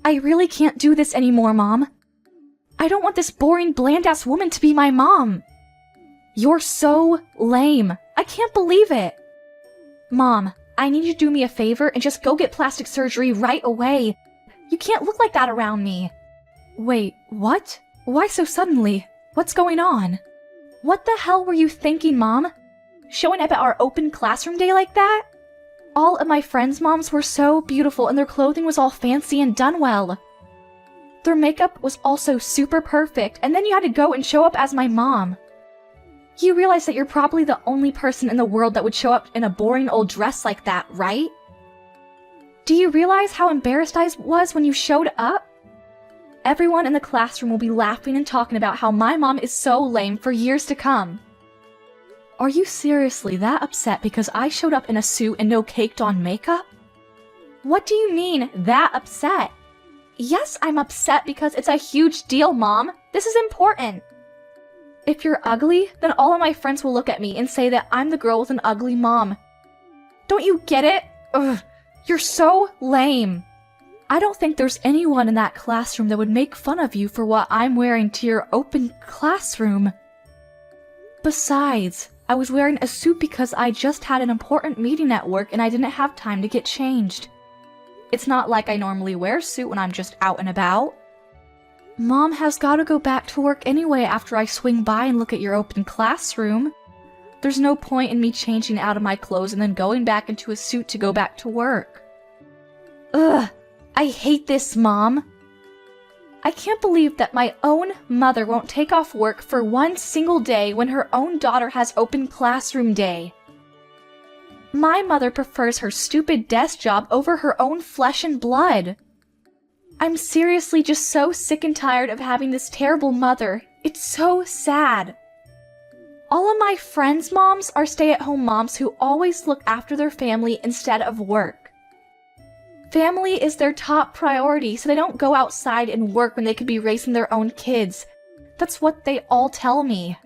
I really can't do this anymore, Mom. I don't want this boring, bland-ass woman to be my mom. You're so lame. I can't believe it. Mom, I need you to do me a favor and just go get plastic surgery right away. You can't look like that around me. Wait, what? Why so suddenly? What's going on? What the hell were you thinking, Mom? Showing up at our open classroom day like that? All of my friends' moms were so beautiful and their clothing was all fancy and done well. Their makeup was also super perfect, and then you had to go and show up as my mom. You realize that you're probably the only person in the world that would show up in a boring old dress like that, right? Do you realize how embarrassed I was when you showed up? Everyone in the classroom will be laughing and talking about how my mom is so lame for years to come. Are you seriously that upset because I showed up in a suit and no caked-on makeup? What do you mean, that upset? Yes, I'm upset because it's a huge deal, Mom. This is important. If you're ugly, then all of my friends will look at me and say that I'm the girl with an ugly mom. Don't you get it? Ugh, you're so lame. I don't think there's anyone in that classroom that would make fun of you for what I'm wearing to your open classroom. Besides, I was wearing a suit because I just had an important meeting at work and I didn't have time to get changed. It's not like I normally wear a suit when I'm just out and about. Mom has got to go back to work anyway after I swing by and look at your open classroom. There's no point in me changing out of my clothes and then going back into a suit to go back to work. Ugh, I hate this, Mom. I can't believe that my own mother won't take off work for one single day when her own daughter has open classroom day. My mother prefers her stupid desk job over her own flesh and blood. I'm seriously just so sick and tired of having this terrible mother. It's so sad. All of my friends' moms are stay-at-home moms who always look after their family instead of work. Family is their top priority, so they don't go outside and work when they could be raising their own kids. That's what they all tell me.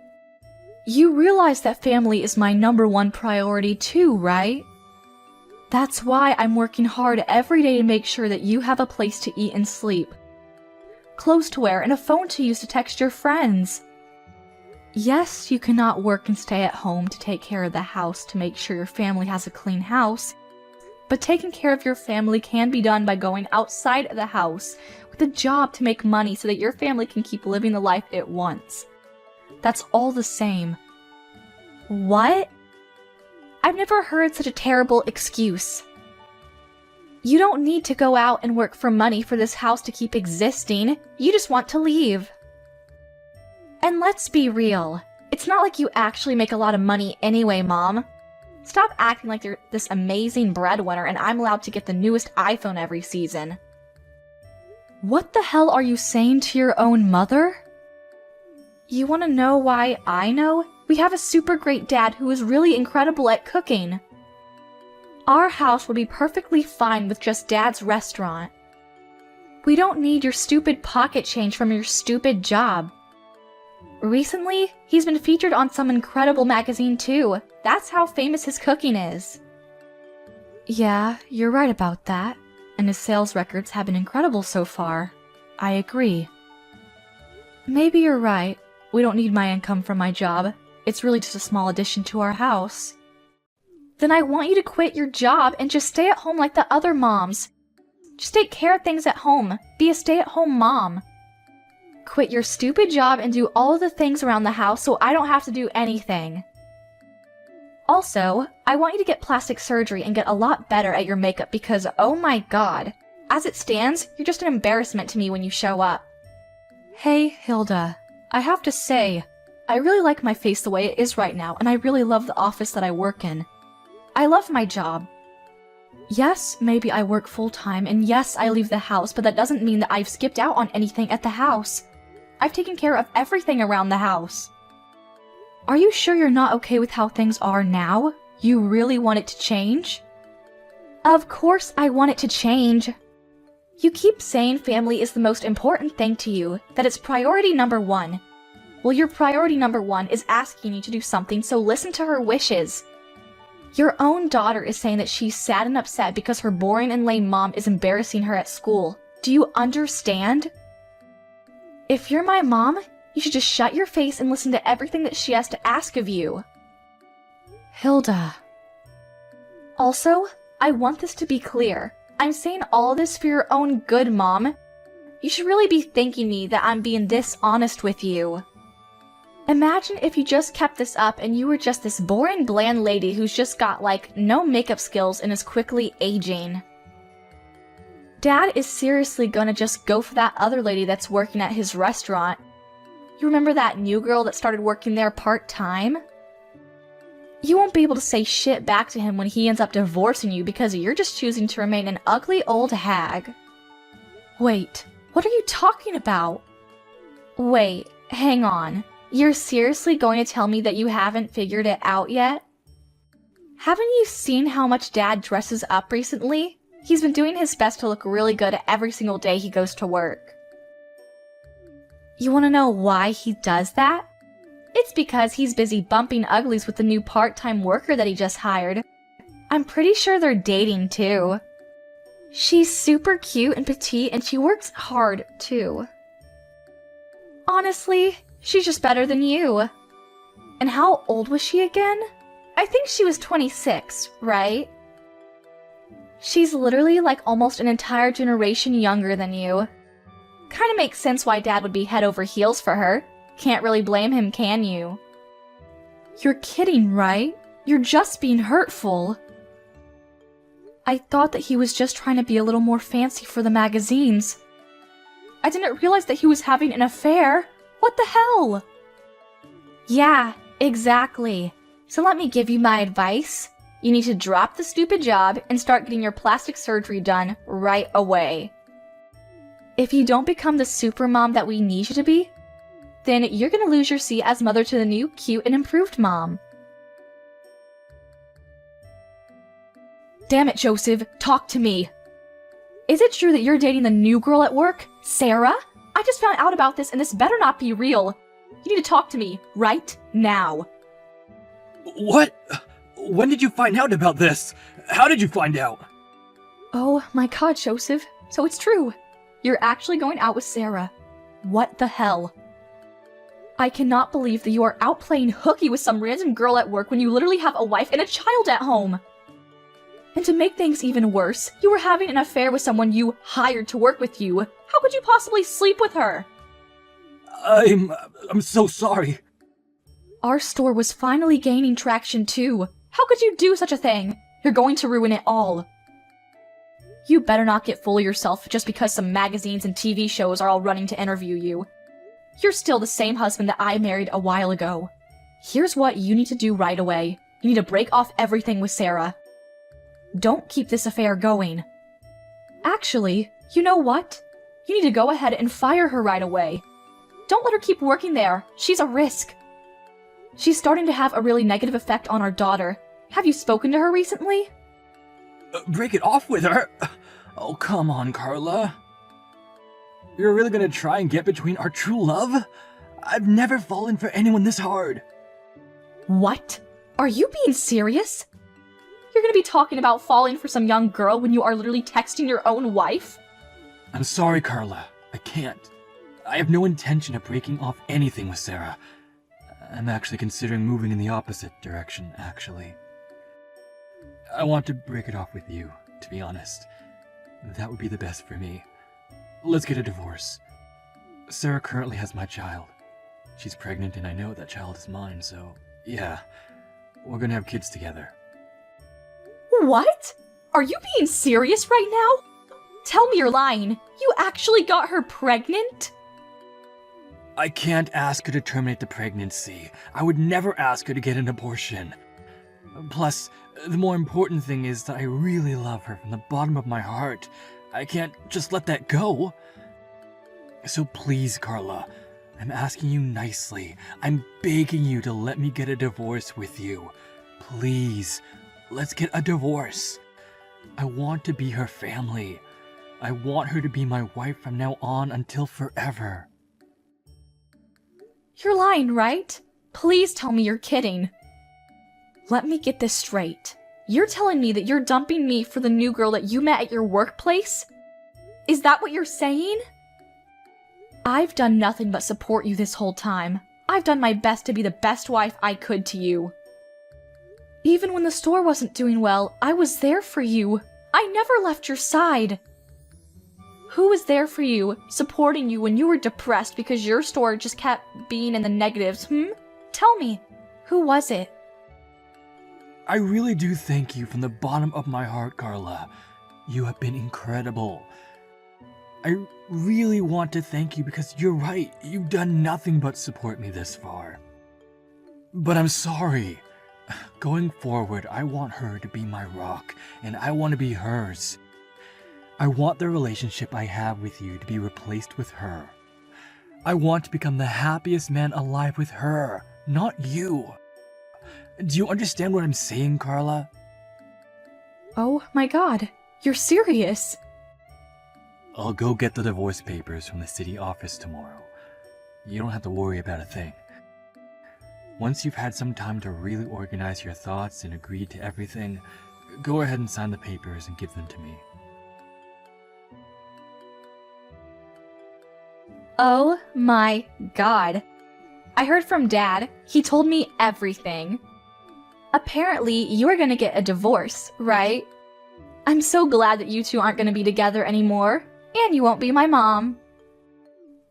You realize that family is my #1 priority too, right? That's why I'm working hard every day to make sure that you have a place to eat and sleep, clothes to wear, and a phone to use to text your friends. Yes, you cannot work and stay at home to take care of the house to make sure your family has a clean house, but taking care of your family can be done by going outside of the house with a job to make money so that your family can keep living the life it wants. That's all the same. What? I've never heard such a terrible excuse. You don't need to go out and work for money for this house to keep existing. You just want to leave. And let's be real. It's not like you actually make a lot of money anyway, Mom. Stop acting like you're this amazing breadwinner and I'm allowed to get the newest iPhone every season. What the hell are you saying to your own mother? You want to know why I know? We have a super great dad who is really incredible at cooking. Our house would be perfectly fine with just Dad's restaurant. We don't need your stupid pocket change from your stupid job. Recently, he's been featured on some incredible magazine too. That's how famous his cooking is. Yeah, you're right about that. And his sales records have been incredible so far. I agree. Maybe you're right. We don't need my income from my job. It's really just a small addition to our house. Then I want you to quit your job and just stay at home like the other moms. Just take care of things at home. Be a stay-at-home mom. Quit your stupid job and do all of the things around the house so I don't have to do anything. Also, I want you to get plastic surgery and get a lot better at your makeup because, oh my god, as it stands, you're just an embarrassment to me when you show up. Hey, Hilda. I have to say, I really like my face the way it is right now, and I really love the office that I work in. I love my job. Yes, maybe I work full-time, and yes, I leave the house, but that doesn't mean that I've skipped out on anything at the house. I've taken care of everything around the house. Are you sure you're not okay with how things are now? You really want it to change? Of course I want it to change. You keep saying family is the most important thing to you, that it's priority #1. Well, your priority #1 is asking you to do something, so listen to her wishes. Your own daughter is saying that she's sad and upset because her boring and lame mom is embarrassing her at school. Do you understand? If you're my mom, you should just shut your face and listen to everything that she has to ask of you. Hilda. Also, I want this to be clear. I'm saying all this for your own good, Mom. You should really be thanking me that I'm being this honest with you. Imagine if you just kept this up and you were just this boring, bland lady who's just got, like, no makeup skills and is quickly aging. Dad is seriously gonna just go for that other lady that's working at his restaurant. You remember that new girl that started working there part-time? You won't be able to say shit back to him when he ends up divorcing you because you're just choosing to remain an ugly old hag. Wait, what are you talking about? Wait, hang on. You're seriously going to tell me that you haven't figured it out yet? Haven't you seen how much Dad dresses up recently? He's been doing his best to look really good every single day he goes to work. You want to know why he does that? It's because he's busy bumping uglies with the new part-time worker that he just hired. I'm pretty sure they're dating too. She's super cute and petite and she works hard too. Honestly, she's just better than you. And how old was she again? I think she was 26, right? She's literally like almost an entire generation younger than you. Kinda makes sense why Dad would be head over heels for her. Can't really blame him, can you? You're kidding, right? You're just being hurtful. I thought that he was just trying to be a little more fancy for the magazines. I didn't realize that he was having an affair. What the hell? Yeah, exactly. So let me give you my advice. You need to drop the stupid job and start getting your plastic surgery done right away. If you don't become the super mom that we need you to be, then you're gonna lose your seat as mother to the new, cute, and improved mom. Damn it, Joseph, talk to me. Is it true that you're dating the new girl at work, Sarah? I just found out about this and this better not be real. You need to talk to me, right now. What? When did you find out about this? How did you find out? Oh my god, Joseph. So it's true. You're actually going out with Sarah. What the hell? I cannot believe that you are out playing hooky with some random girl at work when you literally have a wife and a child at home. And to make things even worse, you were having an affair with someone you hired to work with you. How could you possibly sleep with her? I'm so sorry. Our store was finally gaining traction too. How could you do such a thing? You're going to ruin it all. You better not get full of yourself just because some magazines and TV shows are all running to interview you. You're still the same husband that I married a while ago. Here's what you need to do right away. You need to break off everything with Sarah. Don't keep this affair going. Actually, you know what? You need to go ahead and fire her right away. Don't let her keep working there. She's a risk. She's starting to have a really negative effect on our daughter. Have you spoken to her recently? Break it off with her? Oh, come on, Carla. You're really gonna try and get between our true love? I've never fallen for anyone this hard. What? Are you being serious? You're gonna be talking about falling for some young girl when you are literally texting your own wife? I'm sorry, Carla. I can't. I have no intention of breaking off anything with Sarah. I'm actually considering moving in the opposite direction, actually. I want to break it off with you, to be honest. That would be the best for me. Let's get a divorce. Sarah currently has my child. She's pregnant and I know that child is mine, so yeah, we're gonna have kids together. What? Are you being serious right now? Tell me you're lying. You actually got her pregnant? I can't ask her to terminate the pregnancy. I would never ask her to get an abortion. Plus, the more important thing is that I really love her from the bottom of my heart. I can't just let that go. So please, Carla, I'm asking you nicely. I'm begging you to let me get a divorce with you. Please, let's get a divorce. I want to be her family. I want her to be my wife from now on until forever. You're lying, right? Please tell me you're kidding. Let me get this straight. You're telling me that you're dumping me for the new girl that you met at your workplace? Is that what you're saying? I've done nothing but support you this whole time. I've done my best to be the best wife I could to you. Even when the store wasn't doing well, I was there for you. I never left your side. Who was there for you, supporting you when you were depressed because your store just kept being in the negatives, Tell me, who was it? I really do thank you from the bottom of my heart, Carla. You have been incredible. I really want to thank you because you're right, you've done nothing but support me this far. But I'm sorry. Going forward, I want her to be my rock, and I want to be hers. I want the relationship I have with you to be replaced with her. I want to become the happiest man alive with her, not you. Do you understand what I'm saying, Carla? Oh my god, you're serious. I'll go get the divorce papers from the city office tomorrow. You don't have to worry about a thing. Once you've had some time to really organize your thoughts and agree to everything, go ahead and sign the papers and give them to me. Oh my god. I heard from Dad. He told me everything. Apparently, you're gonna get a divorce, right? I'm so glad that you two aren't gonna be together anymore, and you won't be my mom.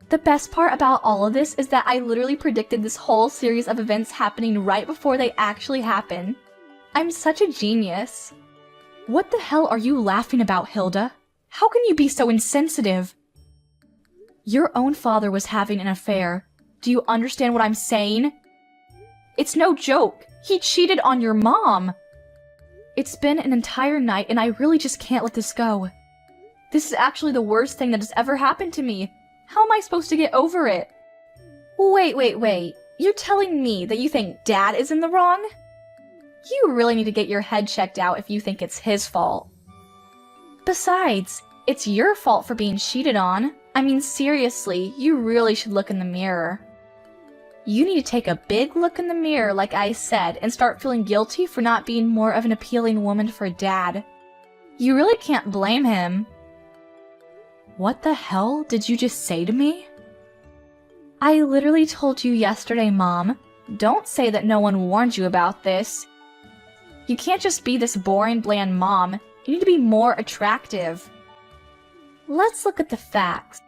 The best part about all of this is that I literally predicted this whole series of events happening right before they actually happen. I'm such a genius. What the hell are you laughing about, Hilda? How can you be so insensitive? Your own father was having an affair. Do you understand what I'm saying? It's no joke. He cheated on your mom. It's been an entire night and I really just can't let this go. This is actually the worst thing that has ever happened to me. How am I supposed to get over it? Wait. You're telling me that you think Dad is in the wrong? You really need to get your head checked out if you think it's his fault. Besides, it's your fault for being cheated on. I mean, seriously, you really should look in the mirror. You need to take a big look in the mirror, like I said, and start feeling guilty for not being more of an appealing woman for Dad. You really can't blame him. What the hell did you just say to me? I literally told you yesterday, Mom. Don't say that no one warned you about this. You can't just be this boring, bland mom. You need to be more attractive. Let's look at the facts.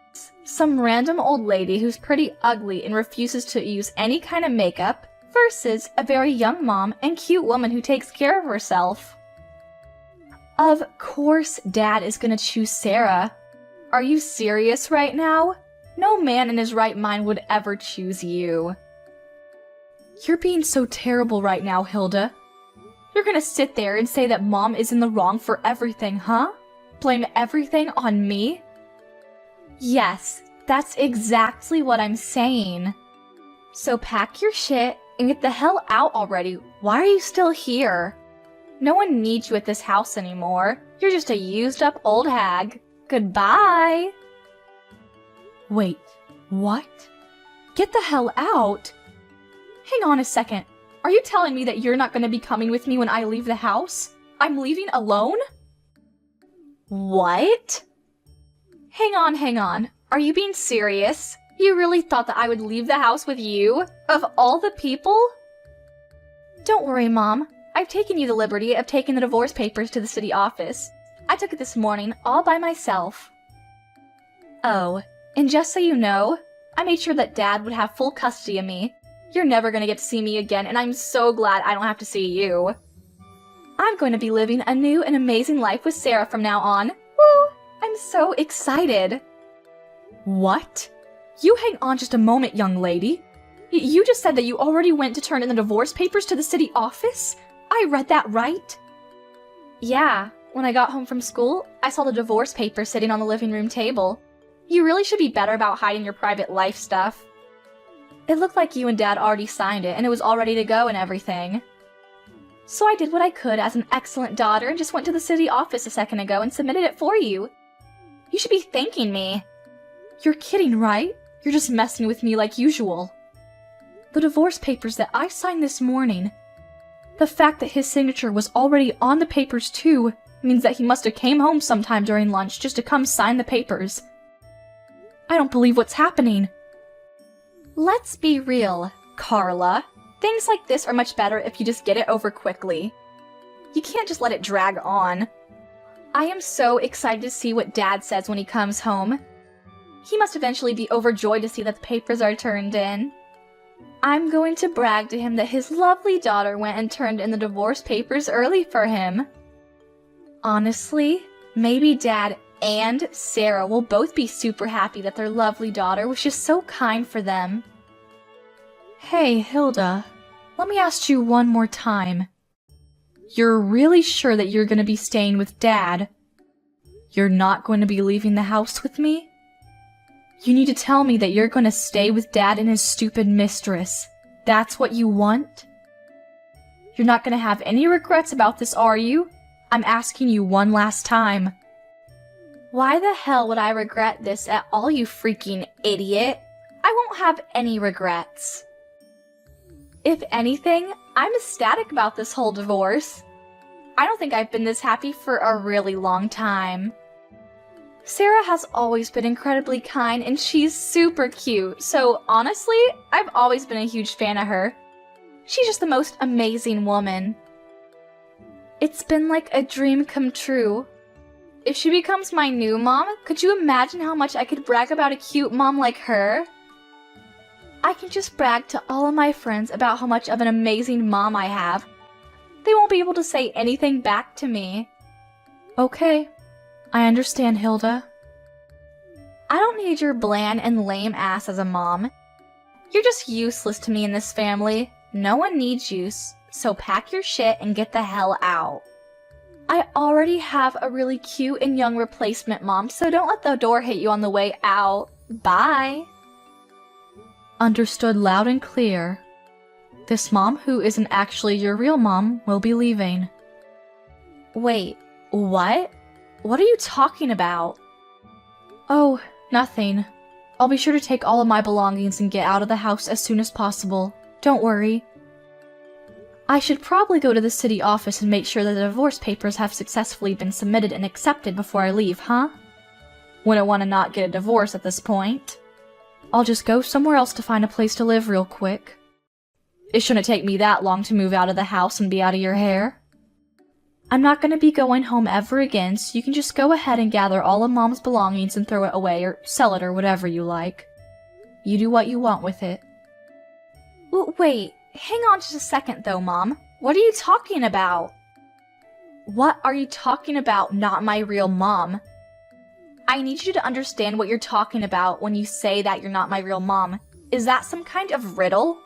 Some random old lady who's pretty ugly and refuses to use any kind of makeup versus a very young mom and cute woman who takes care of herself. Of course Dad is gonna choose Sarah. Are you serious right now? No man in his right mind would ever choose you. You're being so terrible right now, Hilda. You're gonna sit there and say that Mom is in the wrong for everything, huh? Blame everything on me? Yes, that's exactly what I'm saying. So pack your shit and get the hell out already. Why are you still here? No one needs you at this house anymore. You're just a used up old hag. Goodbye! Wait, what? Get the hell out? Hang on a second. Are you telling me that you're not going to be coming with me when I leave the house? I'm leaving alone? What? Hang on. Are you being serious? You really thought that I would leave the house with you? Of all the people? Don't worry, Mom. I've taken you the liberty of taking the divorce papers to the city office. I took it this morning, all by myself. Oh, and just so you know, I made sure that Dad would have full custody of me. You're never gonna get to see me again, and I'm so glad I don't have to see you. I'm going to be living a new and amazing life with Sarah from now on. Woo! I'm so excited. What? You hang on just a moment, young lady. You just said that you already went to turn in the divorce papers to the city office? I read that right? Yeah. When I got home from school, I saw the divorce papers sitting on the living room table. You really should be better about hiding your private life stuff. It looked like you and Dad already signed it, and it was all ready to go and everything. So I did what I could as an excellent daughter and just went to the city office a second ago and submitted it for you. You should be thanking me. You're kidding, right? You're just messing with me like usual. The divorce papers that I signed this morning, the fact that his signature was already on the papers too, means that he must have came home sometime during lunch just to come sign the papers. I don't believe what's happening. Let's be real, Carla. Things like this are much better if you just get it over quickly. You can't just let it drag on. I am so excited to see what Dad says when he comes home. He must eventually be overjoyed to see that the papers are turned in. I'm going to brag to him that his lovely daughter went and turned in the divorce papers early for him. Honestly, maybe Dad and Sarah will both be super happy that their lovely daughter was just so kind for them. Hey, Hilda, let me ask you one more time. You're really sure that you're going to be staying with Dad? You're not going to be leaving the house with me? You need to tell me that you're going to stay with Dad and his stupid mistress. That's what you want? You're not going to have any regrets about this, are you? I'm asking you one last time. Why the hell would I regret this at all, you freaking idiot? I won't have any regrets. If anything, I'm ecstatic about this whole divorce. I don't think I've been this happy for a really long time. Sarah has always been incredibly kind and she's super cute, so honestly, I've always been a huge fan of her. She's just the most amazing woman. It's been like a dream come true. If she becomes my new mom, could you imagine how much I could brag about a cute mom like her? I can just brag to all of my friends about how much of an amazing mom I have. They won't be able to say anything back to me. Okay, I understand, Hilda. I don't need your bland and lame ass as a mom. You're just useless to me in this family. No one needs you, so pack your shit and get the hell out. I already have a really cute and young replacement mom, so don't let the door hit you on the way out. Bye. Understood loud and clear. This mom, who isn't actually your real mom, will be leaving. Wait, what? What are you talking about? Oh, nothing. I'll be sure to take all of my belongings and get out of the house as soon as possible. Don't worry. I should probably go to the city office and make sure that the divorce papers have successfully been submitted and accepted before I leave, huh? Wouldn't want to not get a divorce at this point. I'll just go somewhere else to find a place to live real quick. It shouldn't take me that long to move out of the house and be out of your hair. I'm not going to be going home ever again, so you can just go ahead and gather all of Mom's belongings and throw it away or sell it or whatever you like. You do what you want with it. Wait, hang on just a second though, Mom. What are you talking about? What are you talking about, not my real mom? I need you to understand what you're talking about when you say that you're not my real mom. Is that some kind of riddle?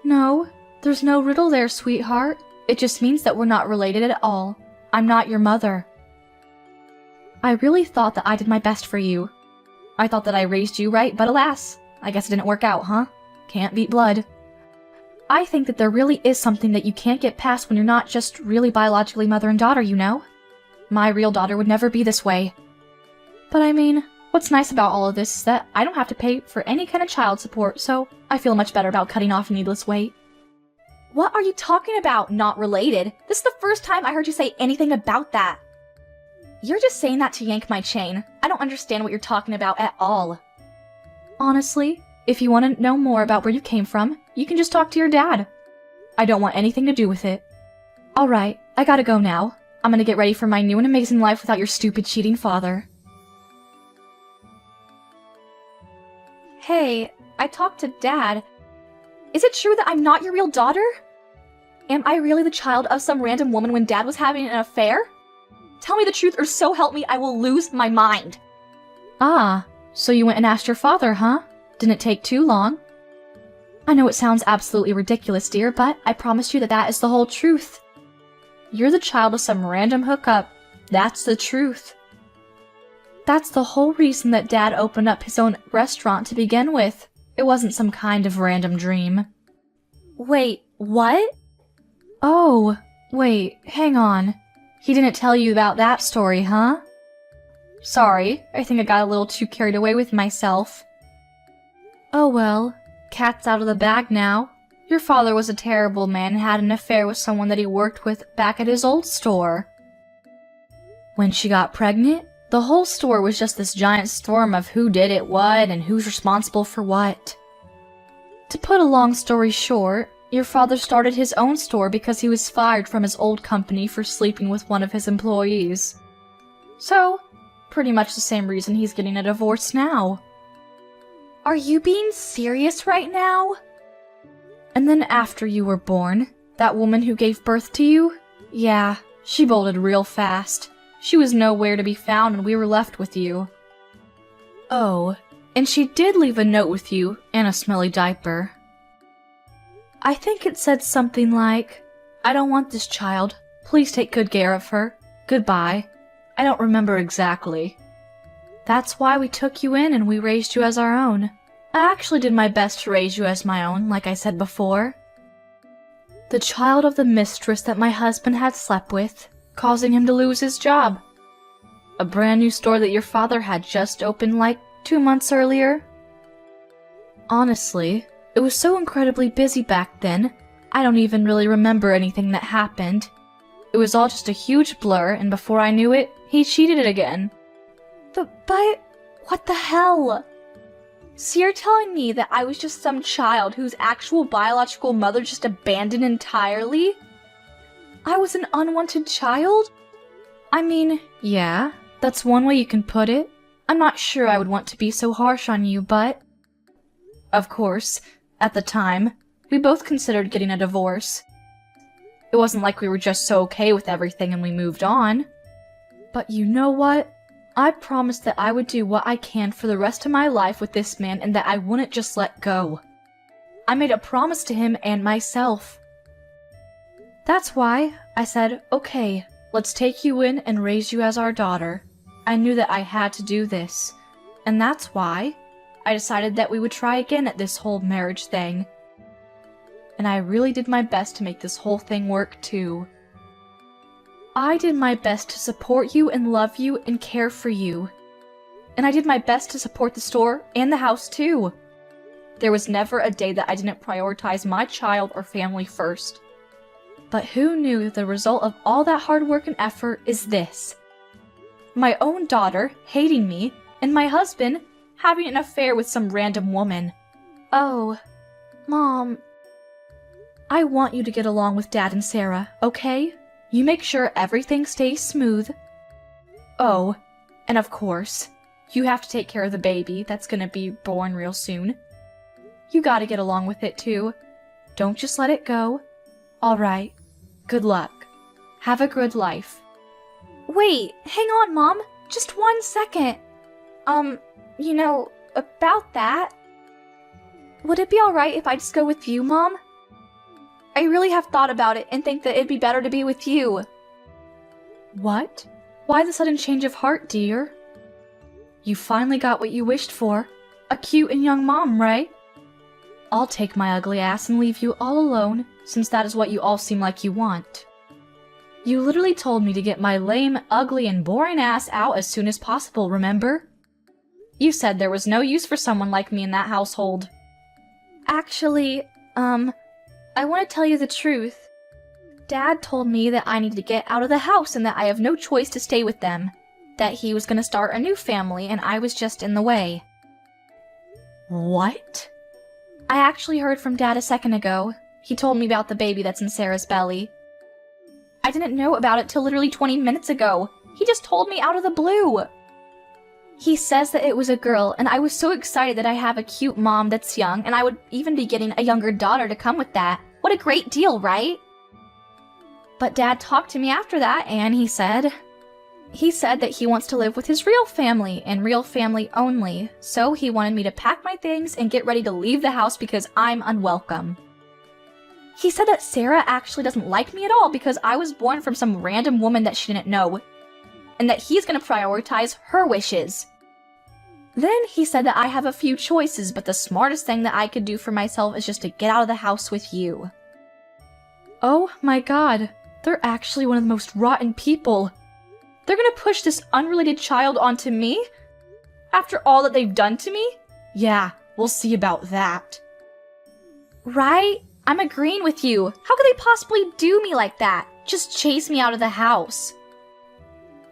No, there's no riddle there, sweetheart. It just means that we're not related at all. I'm not your mother. I really thought that I did my best for you. I thought that I raised you right, but alas, I guess it didn't work out, huh? Can't beat blood. I think that there really is something that you can't get past when you're not just really biologically mother and daughter, you know? My real daughter would never be this way. But I mean, what's nice about all of this is that I don't have to pay for any kind of child support, so I feel much better about cutting off needless weight. What are you talking about, not related? This is the first time I heard you say anything about that. You're just saying that to yank my chain. I don't understand what you're talking about at all. Honestly, if you want to know more about where you came from, you can just talk to your dad. I don't want anything to do with it. Alright, I gotta go now. I'm gonna get ready for my new and amazing life without your stupid cheating father. Hey, I talked to Dad. Is it true that I'm not your real daughter? Am I really the child of some random woman when Dad was having an affair? Tell me the truth or so help me I will lose my mind. Ah, so you went and asked your father, huh? Didn't take too long. I know it sounds absolutely ridiculous, dear, but I promise you that that is the whole truth. You're the child of some random hookup. That's the truth. That's the whole reason that Dad opened up his own restaurant to begin with. It wasn't some kind of random dream. Wait, what? Oh, wait, hang on. He didn't tell you about that story, huh? Sorry, I think I got a little too carried away with myself. Oh well, cat's out of the bag now. Your father was a terrible man and had an affair with someone that he worked with back at his old store. When she got pregnant, the whole store was just this giant storm of who did it what and who's responsible for what. To put a long story short, your father started his own store because he was fired from his old company for sleeping with one of his employees. So, pretty much the same reason he's getting a divorce now. Are you being serious right now? And then after you were born, that woman who gave birth to you? Yeah, she bolted real fast. She was nowhere to be found and we were left with you. Oh, and she did leave a note with you and a smelly diaper. I think it said something like, "I don't want this child. Please take good care of her. Goodbye." I don't remember exactly. That's why we took you in and we raised you as our own. I actually did my best to raise you as my own, like I said before. The child of the mistress that my husband had slept with, causing him to lose his job. A brand new store that your father had just opened like 2 months earlier. Honestly, it was so incredibly busy back then, I don't even really remember anything that happened. It was all just a huge blur, and before I knew it, he cheated it again. But what the hell? So you're telling me that I was just some child whose actual biological mother just abandoned entirely? I was an unwanted child? I mean, yeah, that's one way you can put it. I'm not sure I would want to be so harsh on you, but... Of course, at the time, we both considered getting a divorce. It wasn't like we were just so okay with everything and we moved on. But you know what? I promised that I would do what I can for the rest of my life with this man and that I wouldn't just let go. I made a promise to him and myself. That's why I said, okay, let's take you in and raise you as our daughter. I knew that I had to do this. And that's why I decided that we would try again at this whole marriage thing. And I really did my best to make this whole thing work too. I did my best to support you and love you and care for you. And I did my best to support the store and the house too. There was never a day that I didn't prioritize my child or family first. But who knew that the result of all that hard work and effort is this? My own daughter hating me, and my husband having an affair with some random woman. Oh, Mom. I want you to get along with Dad and Sarah, okay? You make sure everything stays smooth. Oh, and of course, you have to take care of the baby that's gonna be born real soon. You gotta get along with it too. Don't just let it go. Alright, good luck. Have a good life. Wait, hang on, Mom. Just 1 second. You know, about that. Would it be alright if I just go with you, Mom? I really have thought about it and think that it'd be better to be with you. What? Why the sudden change of heart, dear? You finally got what you wished for. A cute and young mom, right? I'll take my ugly ass and leave you all alone, since that is what you all seem like you want. You literally told me to get my lame, ugly, and boring ass out as soon as possible, remember? You said there was no use for someone like me in that household. Actually, I want to tell you the truth. Dad told me that I need to get out of the house and that I have no choice to stay with them. That he was going to start a new family and I was just in the way. What? I actually heard from Dad a second ago. He told me about the baby that's in Sarah's belly. I didn't know about it till literally 20 minutes ago. He just told me out of the blue. He says that it was a girl, and I was so excited that I have a cute mom that's young, and I would even be getting a younger daughter to come with that. What a great deal, right? But Dad talked to me after that, and he said that he wants to live with his real family, and real family only, so he wanted me to pack my things and get ready to leave the house because I'm unwelcome. He said that Sarah actually doesn't like me at all because I was born from some random woman that she didn't know, and that he's gonna prioritize her wishes. Then he said that I have a few choices, but the smartest thing that I could do for myself is just to get out of the house with you. Oh my god, they're actually one of the most rotten people. They're gonna push this unrelated child onto me? After all that they've done to me? Yeah, we'll see about that. Right? I'm agreeing with you. How could they possibly do me like that? Just chase me out of the house.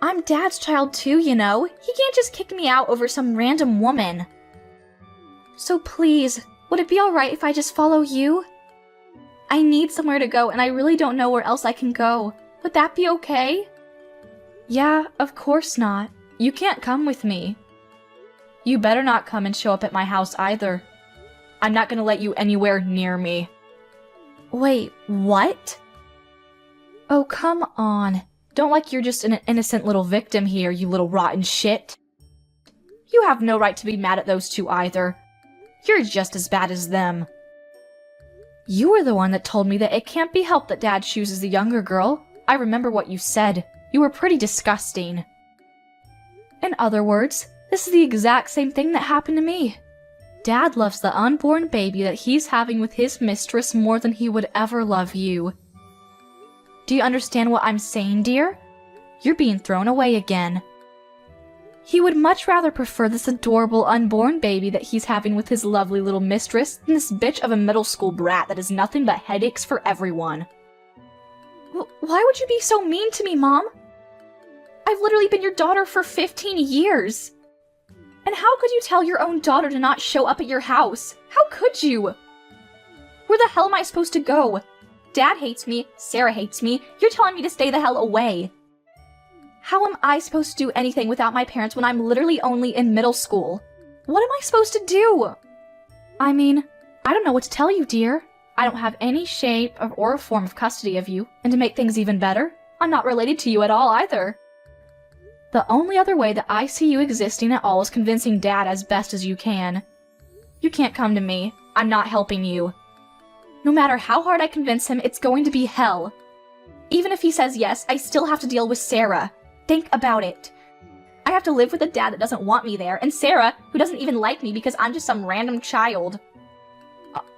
I'm Dad's child too, you know. He can't just kick me out over some random woman. So please, would it be alright if I just follow you? I need somewhere to go and I really don't know where else I can go. Would that be okay? Yeah, of course not. You can't come with me. You better not come and show up at my house either. I'm not gonna let you anywhere near me. Wait, what? Oh, come on. Don't like you're just an innocent little victim here, you little rotten shit. You have no right to be mad at those two either. You're just as bad as them. You were the one that told me that it can't be helped that Dad chooses the younger girl. I remember what you said. You were pretty disgusting. In other words, this is the exact same thing that happened to me. Dad loves the unborn baby that he's having with his mistress more than he would ever love you. Do you understand what I'm saying, dear? You're being thrown away again. He would much rather prefer this adorable unborn baby that he's having with his lovely little mistress than this bitch of a middle school brat that is nothing but headaches for everyone. Why would you be so mean to me, Mom? I've literally been your daughter for 15 years. And how could you tell your own daughter to not show up at your house? How could you? Where the hell am I supposed to go? Dad hates me, Sarah hates me, you're telling me to stay the hell away. How am I supposed to do anything without my parents when I'm literally only in middle school? What am I supposed to do? I mean, I don't know what to tell you, dear. I don't have any shape or a form of custody of you, and to make things even better, I'm not related to you at all either. The only other way that I see you existing at all is convincing Dad as best as you can. You can't come to me. I'm not helping you. No matter how hard I convince him, it's going to be hell. Even if he says yes, I still have to deal with Sarah. Think about it. I have to live with a dad that doesn't want me there, and Sarah, who doesn't even like me because I'm just some random child.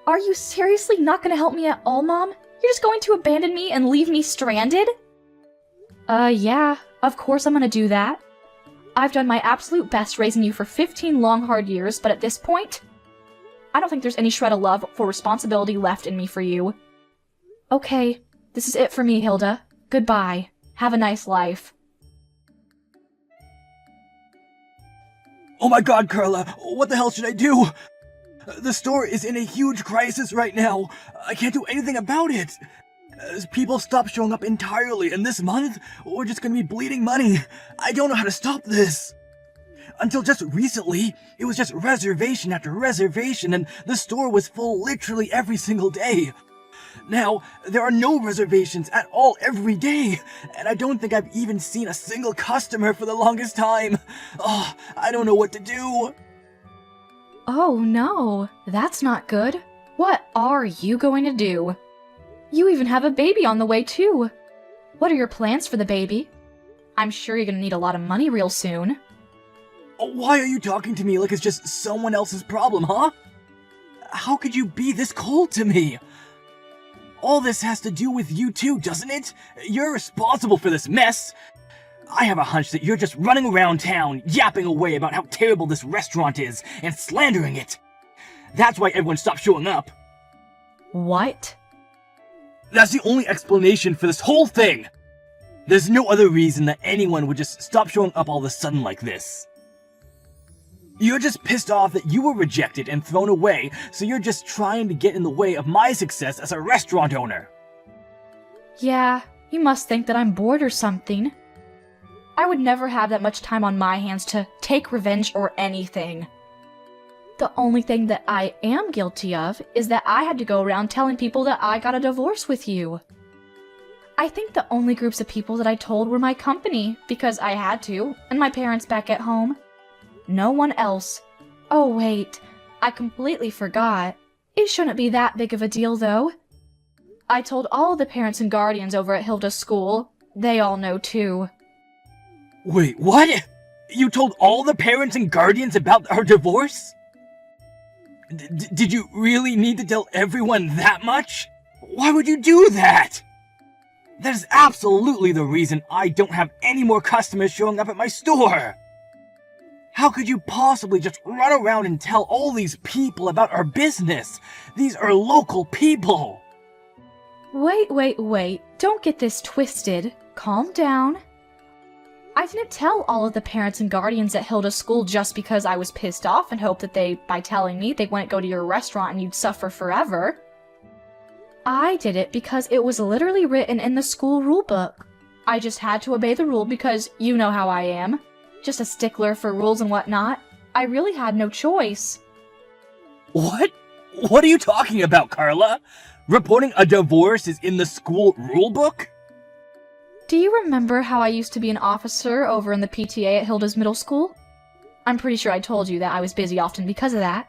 Are you seriously not going to help me at all, Mom? You're just going to abandon me and leave me stranded? Yeah, of course I'm going to do that. I've done my absolute best raising you for 15 long hard years, but at this point, I don't think there's any shred of love or responsibility left in me for you. Okay, this is it for me, Hilda. Goodbye. Have a nice life. Oh my god, Carla, what the hell should I do? The store is in a huge crisis right now. I can't do anything about it. As people stop showing up entirely, and this month, we're just gonna be bleeding money. I don't know how to stop this. Until just recently, it was just reservation after reservation, and the store was full literally every single day. Now, there are no reservations at all every day, and I don't think I've even seen a single customer for the longest time. Oh, I don't know what to do. Oh no, that's not good. What are you going to do? You even have a baby on the way too. What are your plans for the baby? I'm sure you're gonna need a lot of money real soon. Why are you talking to me like it's just someone else's problem, huh? How could you be this cold to me? All this has to do with you too, doesn't it? You're responsible for this mess. I have a hunch that you're just running around town, yapping away about how terrible this restaurant is, and slandering it. That's why everyone stopped showing up. What? That's the only explanation for this whole thing. There's no other reason that anyone would just stop showing up all of a sudden like this. You're just pissed off that you were rejected and thrown away, so you're just trying to get in the way of my success as a restaurant owner. Yeah, you must think that I'm bored or something. I would never have that much time on my hands to take revenge or anything. The only thing that I am guilty of is that I had to go around telling people that I got a divorce with you. I think the only groups of people that I told were my company, because I had to, and my parents back at home. No one else. Oh wait, I completely forgot. It shouldn't be that big of a deal though. I told all the parents and guardians over at Hilda's school. They all know too. Wait, what? You told all the parents and guardians about our divorce? Did you really need to tell everyone that much? Why would you do that? That is absolutely the reason I don't have any more customers showing up at my store. How could you possibly just run around and tell all these people about our business? These are local people. Wait. Don't get this twisted. Calm down. I didn't tell all of the parents and guardians at Hilda's school just because I was pissed off and hoped that by telling me, they wouldn't go to your restaurant and you'd suffer forever. I did it because it was literally written in the school rulebook. I just had to obey the rule because you know how I am. Just a stickler for rules and whatnot. I really had no choice. What? What are you talking about, Carla? Reporting a divorce is in the school rulebook? Do you remember how I used to be an officer over in the PTA at Hilda's middle school? I'm pretty sure I told you that I was busy often because of that.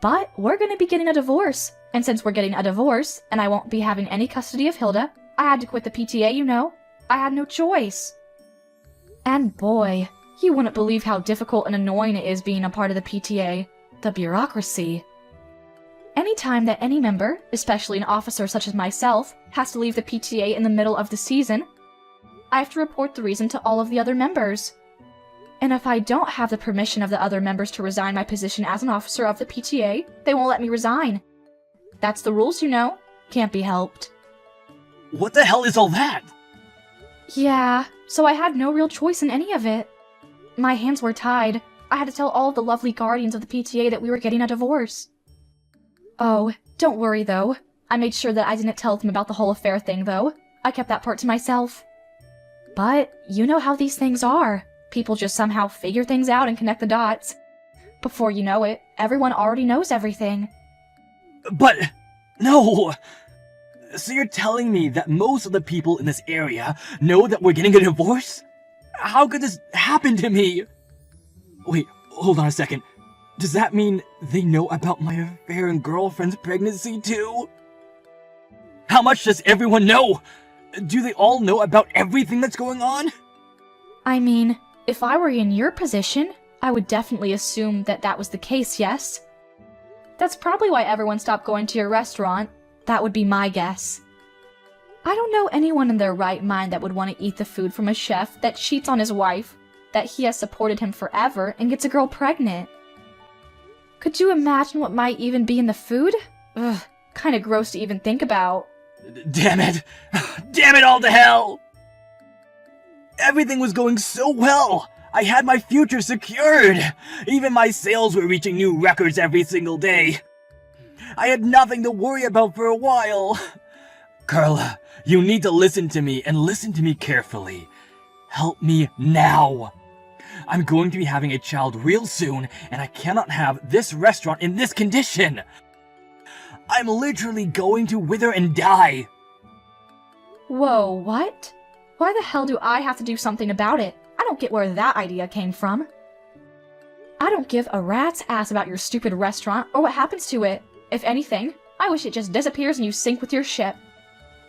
But we're gonna be getting a divorce, and since we're getting a divorce, and I won't be having any custody of Hilda, I had to quit the PTA, you know. I had no choice. And boy, you wouldn't believe how difficult and annoying it is being a part of the PTA. The bureaucracy. Anytime that any member, especially an officer such as myself, has to leave the PTA in the middle of the season, I have to report the reason to all of the other members. And if I don't have the permission of the other members to resign my position as an officer of the PTA, they won't let me resign. That's the rules, you know. Can't be helped. What the hell is all that? Yeah, so I had no real choice in any of it. My hands were tied. I had to tell all of the lovely guardians of the PTA that we were getting a divorce. Oh, don't worry though. I made sure that I didn't tell them about the whole affair thing though. I kept that part to myself. But you know how these things are. People just somehow figure things out and connect the dots. Before you know it, everyone already knows everything. But, no! So you're telling me that most of the people in this area know that we're getting a divorce? How could this happen to me? Wait, hold on a second. Does that mean they know about my affair and girlfriend's pregnancy too? How much does everyone know? Do they all know about everything that's going on? I mean, if I were in your position, I would definitely assume that that was the case, yes? That's probably why everyone stopped going to your restaurant. That would be my guess. I don't know anyone in their right mind that would want to eat the food from a chef that cheats on his wife, that he has supported him forever, and gets a girl pregnant. Could you imagine what might even be in the food? Ugh, kinda gross to even think about. Damn it! Damn it all to hell! Everything was going so well! I had my future secured! Even my sales were reaching new records every single day. I had nothing to worry about for a while. Carla, you need to listen to me, and listen to me carefully. Help me now. I'm going to be having a child real soon, and I cannot have this restaurant in this condition. I'm literally going to wither and die. Whoa, what? Why the hell do I have to do something about it? I don't get where that idea came from. I don't give a rat's ass about your stupid restaurant or what happens to it. If anything, I wish it just disappears and you sink with your ship.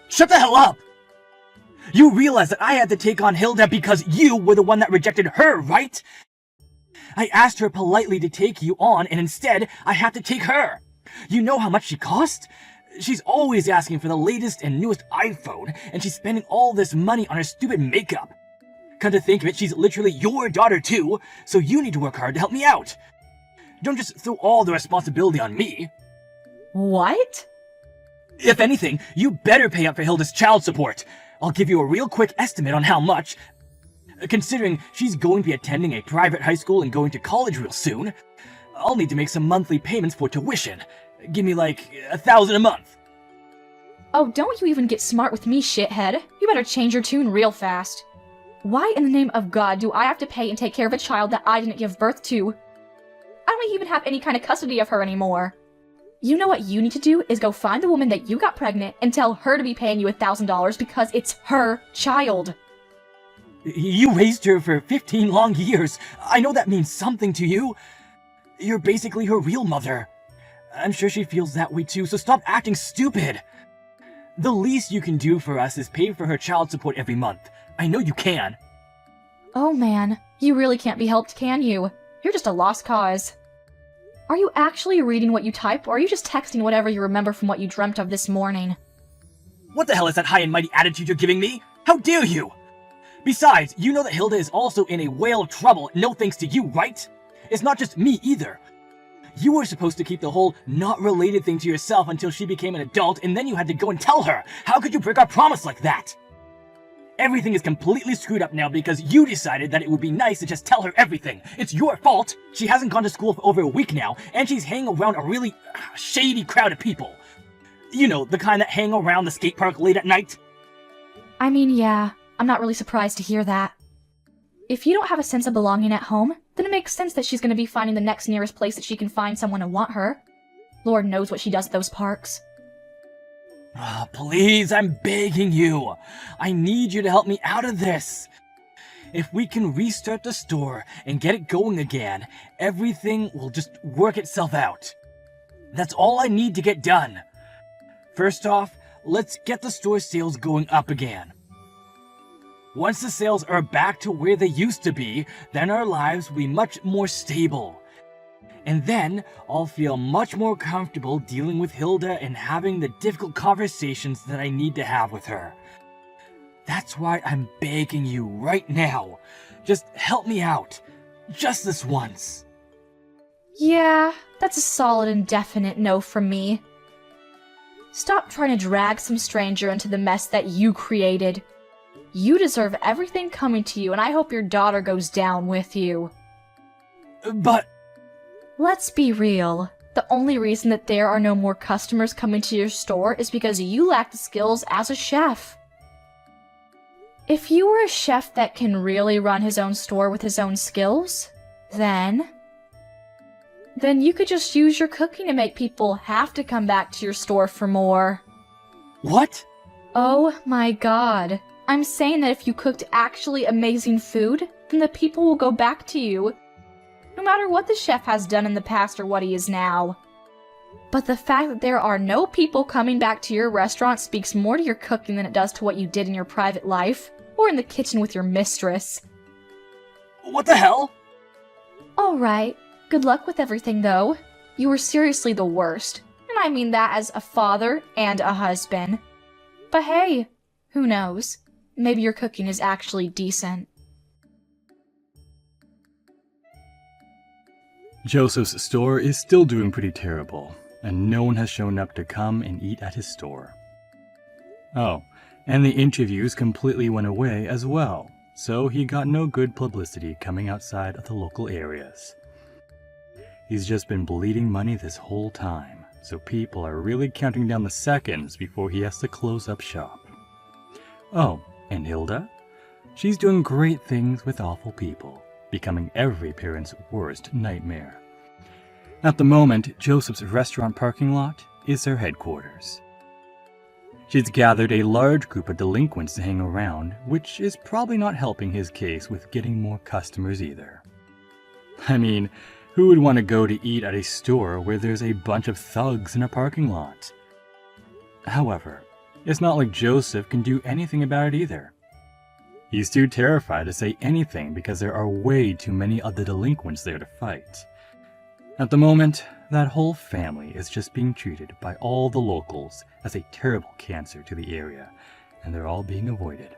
Shut the hell up! You realize that I had to take on Hilda because you were the one that rejected her, right? I asked her politely to take you on, and instead, I had to take her. You know how much she cost? She's always asking for the latest and newest iPhone, and she's spending all this money on her stupid makeup. Come to think of it, she's literally your daughter too, so you need to work hard to help me out. Don't just throw all the responsibility on me. What? If anything, you better pay up for Hilda's child support. I'll give you a real quick estimate on how much. Considering she's going to be attending a private high school and going to college real soon, I'll need to make some monthly payments for tuition. Give me like $1,000 a month. Oh, don't you even get smart with me, shithead. You better change your tune real fast. Why in the name of God do I have to pay and take care of a child that I didn't give birth to? I don't even have any kind of custody of her anymore. You know what you need to do is go find the woman that you got pregnant and tell her to be paying you $1,000 because it's her child. You raised her for 15 long years. I know that means something to you. You're basically her real mother. I'm sure she feels that way too, so stop acting stupid. The least you can do for us is pay for her child support every month. I know you can. Oh man, you really can't be helped, can you? You're just a lost cause. Are you actually reading what you type, or are you just texting whatever you remember from what you dreamt of this morning? What the hell is that high and mighty attitude you're giving me? How dare you? Besides, you know that Hilda is also in a whale of trouble, no thanks to you, right? It's not just me either. You were supposed to keep the whole not related thing to yourself until she became an adult, and then you had to go and tell her. How could you break our promise like that? Everything is completely screwed up now because you decided that it would be nice to just tell her everything. It's your fault. She hasn't gone to school for over a week now, and she's hanging around a really shady crowd of people. You know, the kind that hang around the skate park late at night. I mean, yeah, I'm not really surprised to hear that. If you don't have a sense of belonging at home, then it makes sense that she's going to be finding the next nearest place that she can find someone to want her. Lord knows what she does at those parks. Oh, please, I'm begging you. I need you to help me out of this. If we can restart the store and get it going again, everything will just work itself out. That's all I need to get done. First off, let's get the store sales going up again. Once the sales are back to where they used to be, then our lives will be much more stable. And then, I'll feel much more comfortable dealing with Hilda and having the difficult conversations that I need to have with her. That's why I'm begging you right now. Just help me out. Just this once. Yeah, that's a solid and definite no from me. Stop trying to drag some stranger into the mess that you created. You deserve everything coming to you, and I hope your daughter goes down with you. But... Let's be real. The only reason that there are no more customers coming to your store is because you lack the skills as a chef. If you were a chef that can really run his own store with his own skills, then you could just use your cooking to make people have to come back to your store for more. What? Oh my god. I'm saying that if you cooked actually amazing food, then the people will go back to you, no matter what the chef has done in the past or what he is now. But the fact that there are no people coming back to your restaurant speaks more to your cooking than it does to what you did in your private life, or in the kitchen with your mistress. What the hell? Alright, good luck with everything though. You were seriously the worst, and I mean that as a father and a husband. But hey, who knows? Maybe your cooking is actually decent. Joseph's store is still doing pretty terrible, and no one has shown up to come and eat at his store. Oh, and the interviews completely went away as well, so he got no good publicity coming outside of the local areas. He's just been bleeding money this whole time, so people are really counting down the seconds before he has to close up shop. Oh, and Hilda? She's doing great things with awful people, becoming every parent's worst nightmare. At the moment, Joseph's restaurant parking lot is their headquarters. She's gathered a large group of delinquents to hang around, which is probably not helping his case with getting more customers either. I mean, who would want to go to eat at a store where there's a bunch of thugs in a parking lot? However, it's not like Joseph can do anything about it either. He's too terrified to say anything because there are way too many other delinquents there to fight. At the moment, that whole family is just being treated by all the locals as a terrible cancer to the area, and they're all being avoided.